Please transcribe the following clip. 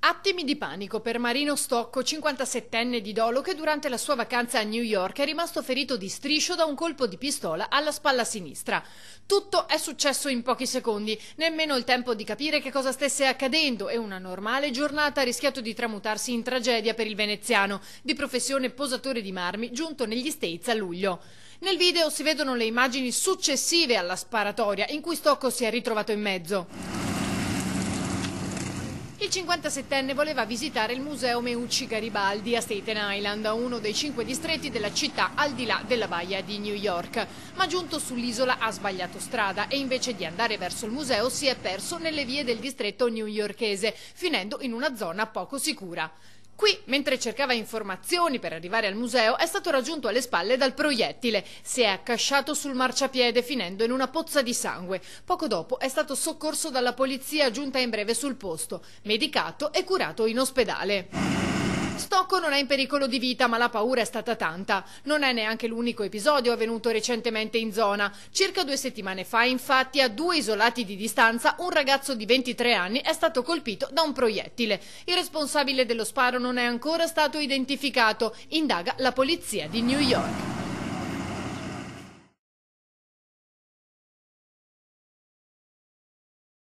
Attimi di panico per Marino Stocco, 57enne di Dolo, che durante la sua vacanza a New York è rimasto ferito di striscio da un colpo di pistola alla spalla sinistra. Tutto è successo in pochi secondi, nemmeno il tempo di capire che cosa stesse accadendo, e una normale giornata ha rischiato di tramutarsi in tragedia per il veneziano, di professione posatore di marmi, giunto negli States a luglio. Nel video si vedono le immagini successive alla sparatoria, in cui Stocco si è ritrovato in mezzo. Il 57enne voleva visitare il museo Meucci Garibaldi a Staten Island, uno dei 5 distretti della città al di là della baia di New York. Ma giunto sull'isola ha sbagliato strada e invece di andare verso il museo si è perso nelle vie del distretto newyorkese, finendo in una zona poco sicura. Qui, mentre cercava informazioni per arrivare al museo, è stato raggiunto alle spalle dal proiettile. Si è accasciato sul marciapiede finendo in una pozza di sangue. Poco dopo è stato soccorso dalla polizia giunta in breve sul posto, medicato e curato in ospedale. Stocco non è in pericolo di vita, ma la paura è stata tanta. Non è neanche l'unico episodio avvenuto recentemente in zona. Circa 2 settimane fa, infatti, a 2 isolati di distanza, un ragazzo di 23 anni è stato colpito da un proiettile. Il responsabile dello sparo non è ancora stato identificato. Indaga la polizia di New York.